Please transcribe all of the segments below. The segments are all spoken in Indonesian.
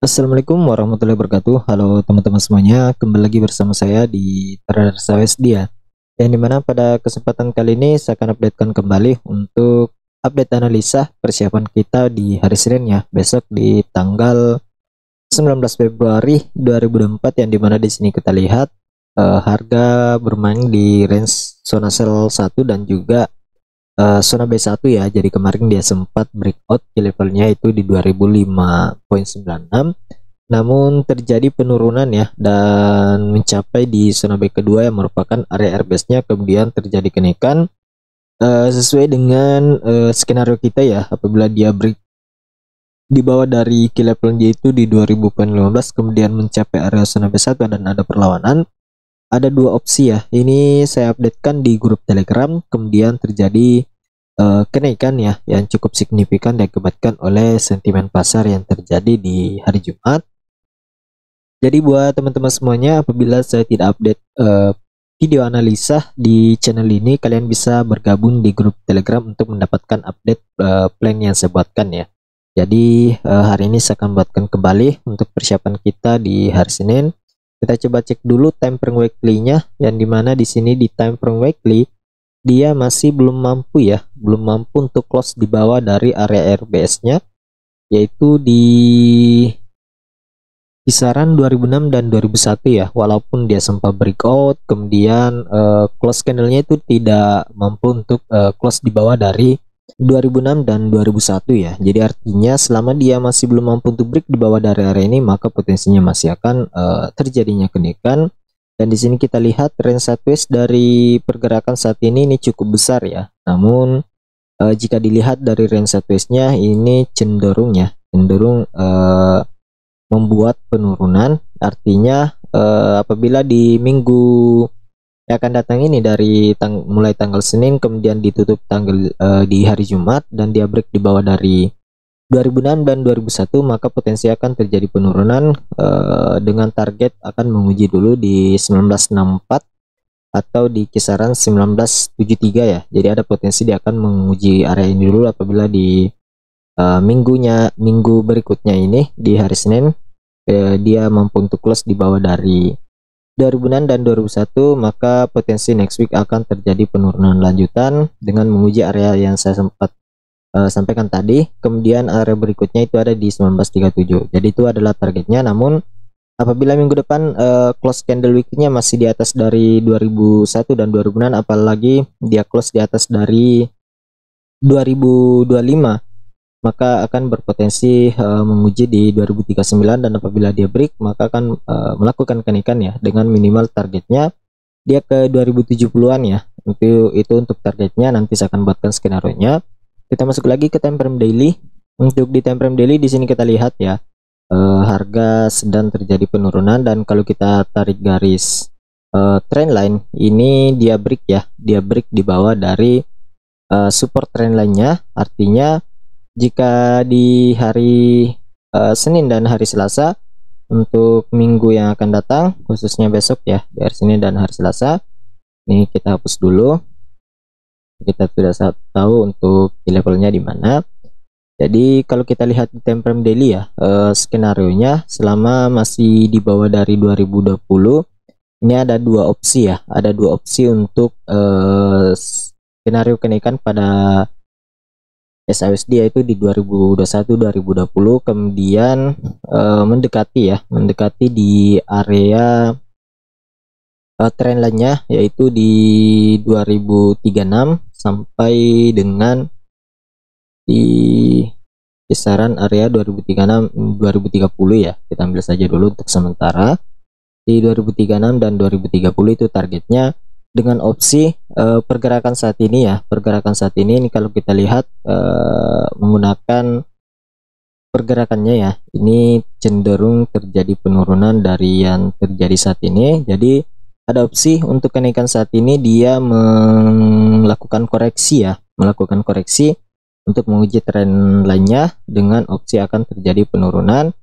Assalamualaikum warahmatullahi wabarakatuh. Halo teman-teman semuanya, kembali lagi bersama saya di Trader Sawes dia. Yang dimana pada kesempatan kali ini saya akan updatekan kembali untuk update analisa persiapan kita di hari Senin ya, besok di tanggal 19 Februari 2024, yang dimana di sini kita lihat harga bermain di range zona sell 1 dan juga zona B1 ya. Jadi kemarin dia sempat breakout di levelnya itu di 2005.96, namun terjadi penurunan ya dan mencapai di zona B kedua yang merupakan area airbase-nya, kemudian terjadi kenaikan sesuai dengan skenario kita ya. Apabila dia break di bawah dari key levelnya itu di 2000.15, kemudian mencapai area zona B1 dan ada perlawanan, ada dua opsi ya. Ini saya updatekan di grup Telegram, kemudian terjadi kenaikan ya yang cukup signifikan diakibatkan oleh sentimen pasar yang terjadi di hari Jumat. Jadi buat teman-teman semuanya, apabila saya tidak update video analisa di channel ini, kalian bisa bergabung di grup Telegram untuk mendapatkan update plan yang saya buatkan ya. Jadi hari ini saya akan buatkan kembali untuk persiapan kita di hari Senin. Kita coba cek dulu time frame weekly-nya, yang dimana di sini di time frame weekly dia masih belum mampu ya, belum mampu untuk close di bawah dari area RBS-nya, yaitu di kisaran 2006 dan 2001 ya. Walaupun dia sempat breakout, kemudian close candle-nya itu tidak mampu untuk close di bawah dari 2006 dan 2001 ya. Jadi artinya selama dia masih belum mampu untuk break di bawah dari area ini, maka potensinya masih akan terjadinya kenaikan. Dan di sini kita lihat range sideways dari pergerakan saat ini cukup besar ya. Namun jika dilihat dari range sideways-nya ini cenderung membuat penurunan. Artinya apabila di minggu yang akan datang ini dari mulai tanggal Senin kemudian ditutup di hari Jumat dan dia break di bawah dari 2006 dan 2001, maka potensi akan terjadi penurunan dengan target akan menguji dulu di 1964 atau di kisaran 1973 ya. Jadi ada potensi dia akan menguji area ini dulu apabila di minggu berikutnya ini di hari Senin dia mampu untuk close di bawah dari 2006 dan 2001, maka potensi next week akan terjadi penurunan lanjutan dengan menguji area yang saya sempat sampaikan tadi. Kemudian area berikutnya itu ada di 1937. Jadi itu adalah targetnya. Namun apabila minggu depan close candle weeknya masih di atas dari 2001 dan 2006, apalagi dia close di atas dari 2025, maka akan berpotensi menguji di 2039, dan apabila dia break maka akan melakukan kenaikan ya, dengan minimal targetnya dia ke 2070-an ya. Itu untuk targetnya, nanti saya akan buatkan skenario nya. Kita masuk lagi ke time frame daily. Untuk di time frame daily di sini kita lihat ya, harga sedang terjadi penurunan, dan kalau kita tarik garis trend line ini dia break ya, dia break di bawah dari support trend line-nya. Artinya jika di hari Senin dan hari Selasa untuk minggu yang akan datang, khususnya besok ya, di hari Senin dan hari Selasa, ini kita hapus dulu, kita tidak tahu untuk di levelnya di mana. Jadi kalau kita lihat di time frame daily ya, skenario nya selama masih di bawah dari 2020, ini ada dua opsi ya, ada dua opsi untuk skenario kenaikan pada SAUSD, yaitu di 2021-2020, kemudian mendekati di area trend line-nya, yaitu di 2036 sampai dengan di kisaran area 2036-2030 ya. Kita ambil saja dulu untuk sementara di 2036 dan 2030 itu targetnya, dengan opsi pergerakan saat ini ya. Pergerakan saat ini kalau kita lihat menggunakan pergerakannya ya, ini cenderung terjadi penurunan dari yang terjadi saat ini. Jadi ada opsi untuk kenaikan saat ini, dia melakukan koreksi ya, melakukan koreksi untuk menguji tren lainnya, dengan opsi akan terjadi penurunan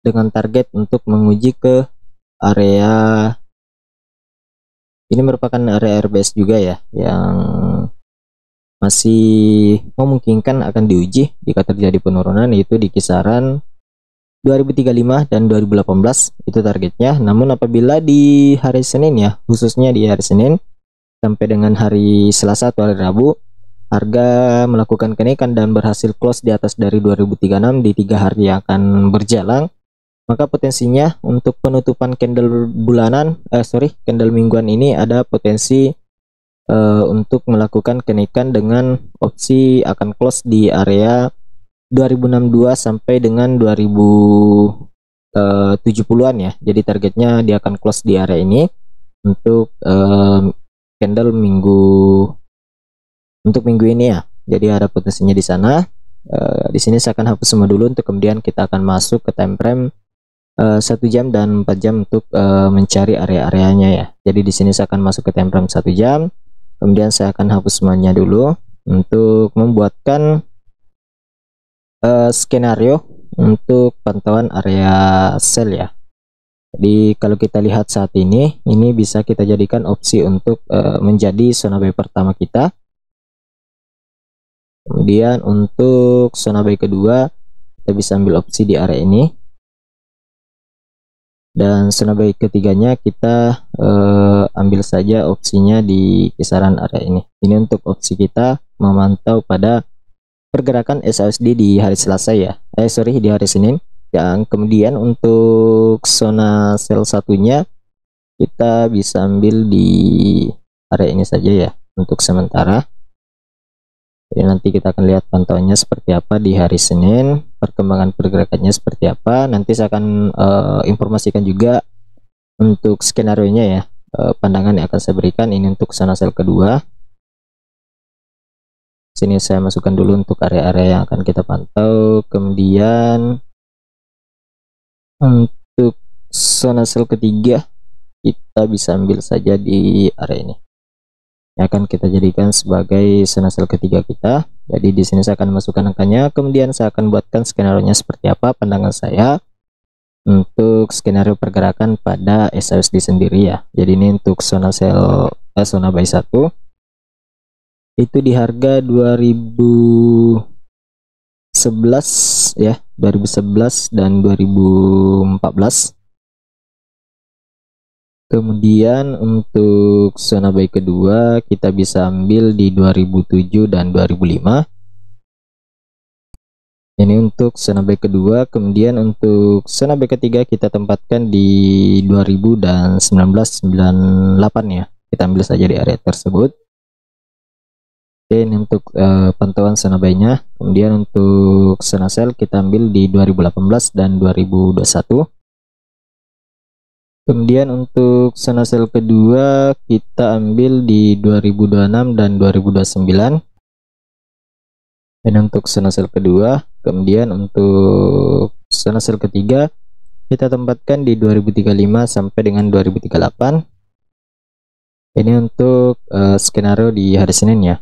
dengan target untuk menguji ke area ini, merupakan area RBS juga ya, yang masih memungkinkan akan diuji jika terjadi penurunan, yaitu di kisaran 2035 dan 2018 itu targetnya. Namun apabila di hari Senin ya, khususnya di hari Senin sampai dengan hari Selasa atau hari Rabu, harga melakukan kenaikan dan berhasil close di atas dari 2036 di 3 hari yang akan berjalan, maka potensinya untuk penutupan candle bulanan, candle mingguan ini ada potensi untuk melakukan kenaikan dengan opsi akan close di area 2062 sampai dengan 2070-an ya. Jadi targetnya dia akan close di area ini untuk candle untuk minggu ini ya. Jadi ada potensinya di sana. Di sini saya akan hapus semua dulu untuk kemudian kita akan masuk ke time frame 1 jam dan 4 jam untuk mencari area-areanya ya. Jadi di sini saya akan masuk ke time frame 1 jam. Kemudian saya akan hapus semuanya dulu untuk membuatkan skenario untuk pantauan area sell ya. Jadi kalau kita lihat saat ini bisa kita jadikan opsi untuk menjadi zona buy pertama kita. Kemudian untuk zona buy kedua kita bisa ambil opsi di area ini, dan zona buy ketiganya kita ambil saja opsinya di kisaran area ini. Ini untuk opsi kita memantau pada pergerakan SHSD di hari Selasa ya, di hari Senin. Yang kemudian untuk zona sell satunya kita bisa ambil di area ini saja ya untuk sementara. Jadi nanti kita akan lihat pantauannya seperti apa di hari Senin, perkembangan pergerakannya seperti apa. Nanti saya akan informasikan juga untuk skenario nya ya, pandangan yang akan saya berikan. Ini untuk zona sell kedua. Sini saya masukkan dulu untuk area-area yang akan kita pantau. Kemudian untuk zona sell ketiga kita bisa ambil saja di area ini, yang akan kita jadikan sebagai zona sell ketiga kita. Jadi di sini saya akan masukkan angkanya, kemudian saya akan buatkan skenario nya seperti apa pandangan saya untuk skenario pergerakan pada SHSD sendiri ya. Jadi ini untuk zona sell zona buy 1 itu di harga 2011 ya, 2011 dan 2014. Kemudian untuk zona buy kedua kita bisa ambil di 2007 dan 2005. Ini untuk zona buy kedua. Kemudian untuk zona buy ketiga kita tempatkan di 2000 dan 1998 ya. Kita ambil saja di area tersebut. Ini untuk pantauan zona buy-nya. Kemudian untuk zona sell kita ambil di 2018 dan 2021. Kemudian untuk zona sell kedua kita ambil di 2026 dan 2029. Dan untuk zona sell kedua, kemudian untuk zona sell ketiga kita tempatkan di 2035 sampai dengan 2038. Ini untuk skenario di hari Senin ya.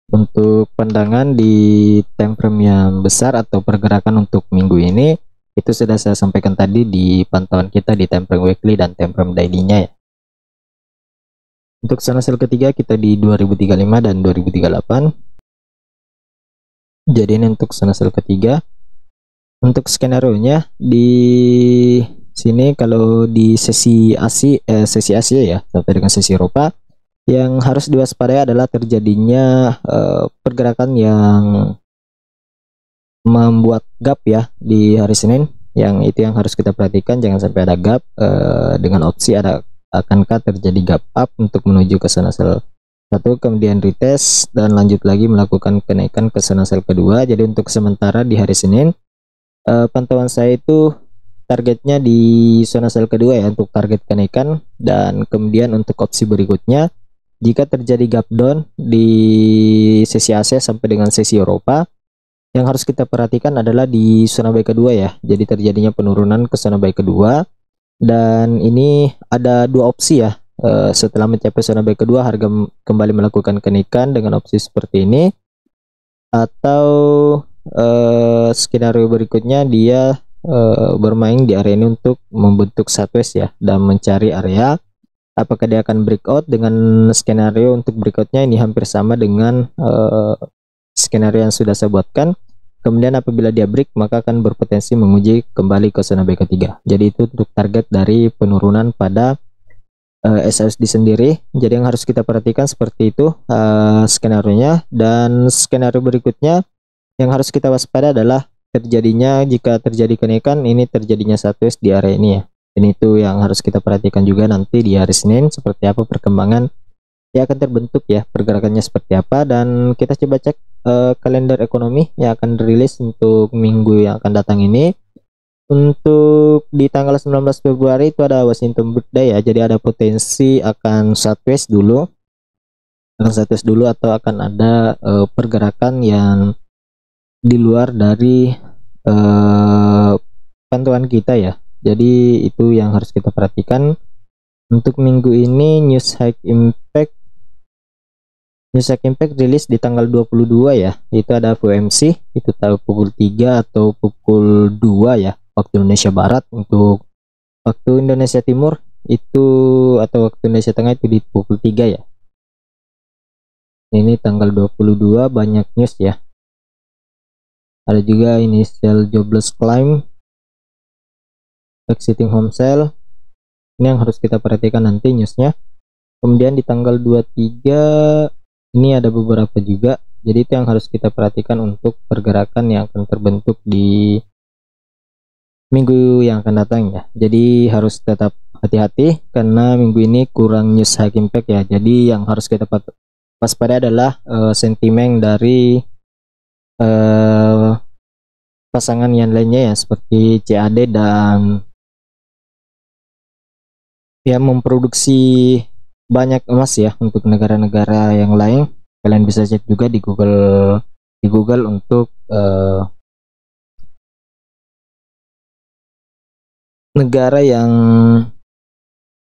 Untuk pandangan di time frame yang besar atau pergerakan untuk minggu ini itu sudah saya sampaikan tadi di pantauan kita di time frame weekly dan time frame daily-nya ya. Untuk zona sell ketiga kita di 2035 dan 2038. Jadi ini untuk zona sell ketiga. Untuk skenario nya di sini kalau di sesi Asia ya sampai dengan sesi Eropa, yang harus diwaspadai adalah terjadinya pergerakan yang membuat gap ya di hari Senin. Yang itu yang harus kita perhatikan, jangan sampai ada gap dengan opsi akankah terjadi gap up untuk menuju ke zona sell 1, kemudian retest dan lanjut lagi melakukan kenaikan ke zona sell kedua. Jadi untuk sementara di hari Senin pantauan saya itu targetnya di zona sell kedua ya untuk target kenaikan, dan kemudian untuk opsi berikutnya jika terjadi gap down di sesi Asia sampai dengan sesi Eropa, yang harus kita perhatikan adalah di zona buy kedua ya. Jadi terjadinya penurunan ke zona buy kedua, dan ini ada dua opsi ya. Setelah mencapai zona buy kedua, harga kembali melakukan kenaikan dengan opsi seperti ini, atau skenario berikutnya dia bermain di area ini untuk membentuk sideways ya dan mencari area. Apakah dia akan breakout? Dengan skenario untuk breakoutnya ini hampir sama dengan skenario yang sudah saya buatkan. Kemudian apabila dia break maka akan berpotensi menguji kembali ke zona BK3. Jadi itu untuk target dari penurunan pada SASD sendiri. Jadi yang harus kita perhatikan seperti itu skenario-nya. Dan skenario berikutnya yang harus kita waspada adalah jika terjadi kenaikan, ini terjadinya 1S di area ini ya. Dan itu yang harus kita perhatikan juga nanti di hari Senin, seperti apa perkembangan yang akan terbentuk ya, pergerakannya seperti apa. Dan kita coba cek kalender ekonomi yang akan dirilis untuk minggu yang akan datang ini. Untuk di tanggal 19 Februari itu ada Washington Birthday ya, jadi ada potensi akan sideways dulu, atau akan ada pergerakan yang di luar dari pantauan kita ya. Jadi itu yang harus kita perhatikan. Untuk minggu ini News High Impact rilis di tanggal 22 ya. Itu ada FOMC, itu tahu pukul 3 atau pukul 2 ya waktu Indonesia Barat. Untuk waktu Indonesia Timur itu atau waktu Indonesia Tengah itu di pukul 3 ya. Ini tanggal 22 banyak news ya. Ada juga initial jobless claim, exiting home sale. Ini yang harus kita perhatikan nanti newsnya. Kemudian di tanggal 23 ini ada beberapa juga. Jadi itu yang harus kita perhatikan untuk pergerakan yang akan terbentuk di minggu yang akan datang ya. Jadi harus tetap hati-hati karena minggu ini kurang news high impact ya. Jadi yang harus kita waspada adalah sentimen dari pasangan yang lainnya ya, seperti CAD dan ya memproduksi banyak emas ya untuk negara-negara yang lain. Kalian bisa cek juga di Google untuk negara yang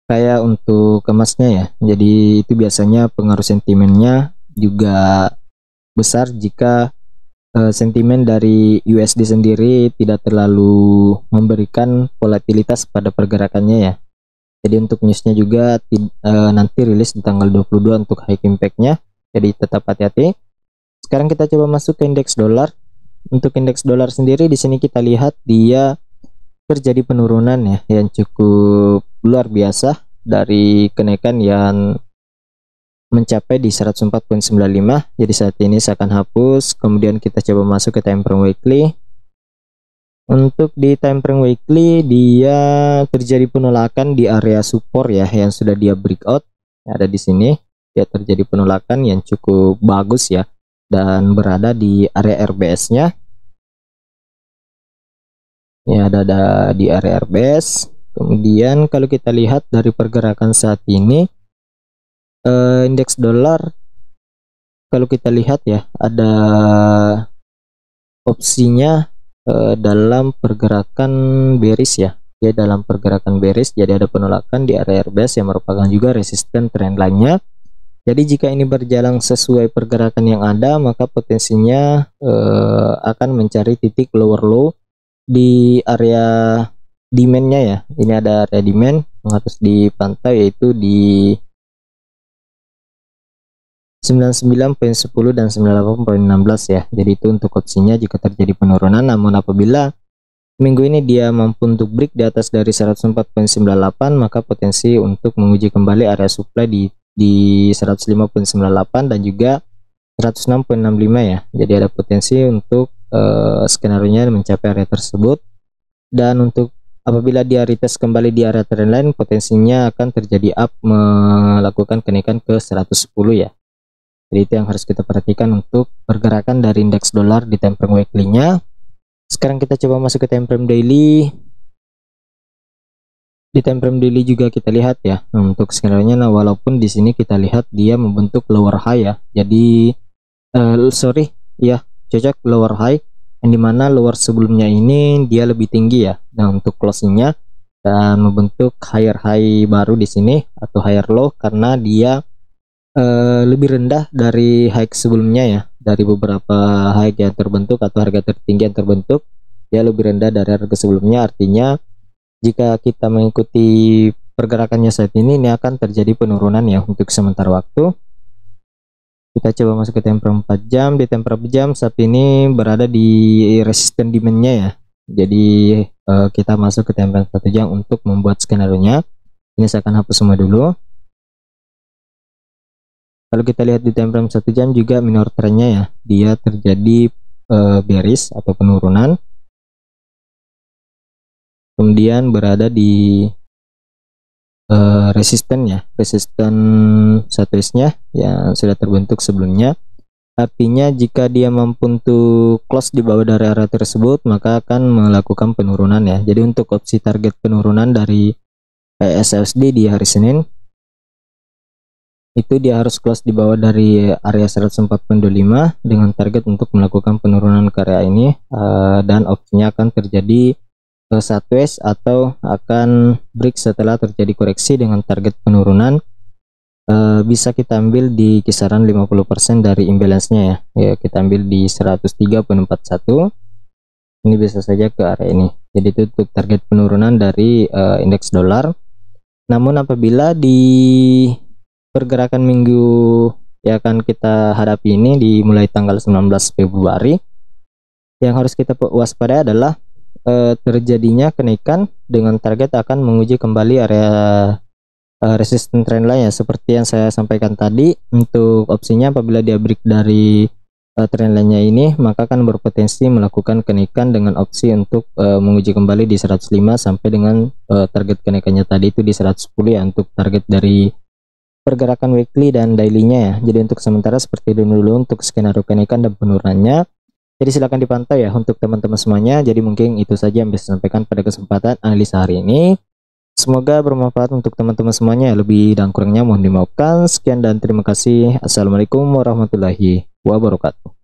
kaya untuk emasnya ya. Jadi itu biasanya pengaruh sentimennya juga besar jika sentimen dari USD sendiri tidak terlalu memberikan volatilitas pada pergerakannya ya. Jadi untuk newsnya juga nanti rilis di tanggal 22 untuk high impact-nya. Jadi tetap hati-hati. Sekarang kita coba masuk ke indeks dolar. Untuk indeks dolar sendiri di sini kita lihat dia terjadi penurunan ya yang cukup luar biasa dari kenaikan yang mencapai di 104.95. Jadi saat ini saya akan hapus. Kemudian kita coba masuk ke time frame weekly. Untuk di time frame weekly dia terjadi penolakan di area support ya yang sudah dia breakout. Ada di sini dia terjadi penolakan yang cukup bagus ya dan berada di area RBS-nya. Ya ada di area RBS. Kemudian kalau kita lihat dari pergerakan saat ini indeks dolar, kalau kita lihat ya ada opsinya dalam pergerakan bearish ya. Dia dalam pergerakan bearish, jadi ada penolakan di area RBS yang merupakan juga resisten trend line-nya. Jadi jika ini berjalan sesuai pergerakan yang ada, maka potensinya akan mencari titik lower low di area demand-nya ya. Ini ada area demand yang harus dipantau, yaitu di 99.10 dan 98.16 ya. Jadi itu untuk opsinya jika terjadi penurunan. Namun apabila minggu ini dia mampu untuk break di atas dari 104.98, maka potensi untuk menguji kembali area supply di 105.98 dan juga 106.65 ya. Jadi ada potensi untuk skenario-nya mencapai area tersebut. Dan untuk apabila dia retest kembali di area trendline, potensinya akan terjadi up melakukan kenaikan ke 110 ya. Jadi itu yang harus kita perhatikan untuk pergerakan dari indeks dolar di time frame weekly-nya. Sekarang kita coba masuk ke time frame daily. Di time frame daily juga kita lihat ya untuk skenario-nya. Nah, walaupun di sini kita lihat dia membentuk lower high ya. Jadi cocok lower high, yang dimana lower sebelumnya ini dia lebih tinggi ya. Nah, untuk closingnya dan membentuk higher high baru di sini atau higher low karena dia lebih rendah dari high sebelumnya ya. Dari beberapa high yang terbentuk atau harga tertinggi yang terbentuk, dia lebih rendah dari harga sebelumnya. Artinya jika kita mengikuti pergerakannya saat ini akan terjadi penurunan ya untuk sementara waktu. Kita coba masuk ke temper 4 jam. Di temper 4 jam saat ini berada di resisten demandnya ya. Jadi kita masuk ke temper 1 jam untuk membuat skenario nya. Ini saya akan hapus semua dulu. Kalau kita lihat di time frame 1 jam juga minor trendnya ya, dia terjadi bearish atau penurunan, kemudian berada di resisten ya, resisten 1S nya yang sudah terbentuk sebelumnya. Artinya jika dia mampu untuk close di bawah dari area tersebut, maka akan melakukan penurunan ya. Jadi untuk opsi target penurunan dari SLSD di hari Senin itu dia harus close di bawah dari area 104.25 dengan target untuk melakukan penurunan ke area ini, dan opsinya akan terjadi sideways atau akan break setelah terjadi koreksi dengan target penurunan. Bisa kita ambil di kisaran 50% dari imbalance nya ya, kita ambil di 103.41. Ini bisa saja ke area ini. Jadi itu untuk target penurunan dari indeks dolar. Namun apabila di pergerakan minggu yang akan kita hadapi ini dimulai tanggal 19 Februari, yang harus kita waspadai adalah terjadinya kenaikan dengan target akan menguji kembali area resisten trendline ya, seperti yang saya sampaikan tadi. Untuk opsinya apabila dia break dari trendline-nya ini, maka akan berpotensi melakukan kenaikan dengan opsi untuk menguji kembali di 105 sampai dengan target kenaikannya tadi itu di 110 ya, untuk target dari pergerakan weekly dan daily-nya ya. Jadi untuk sementara seperti itu dulu untuk skenario kenaikan dan penurunannya. Jadi silahkan dipantau ya untuk teman-teman semuanya. Jadi mungkin itu saja yang bisa sampaikan pada kesempatan analisa hari ini. Semoga bermanfaat untuk teman-teman semuanya. Lebih dan kurangnya mohon dimaafkan. Sekian dan terima kasih. Assalamualaikum warahmatullahi wabarakatuh.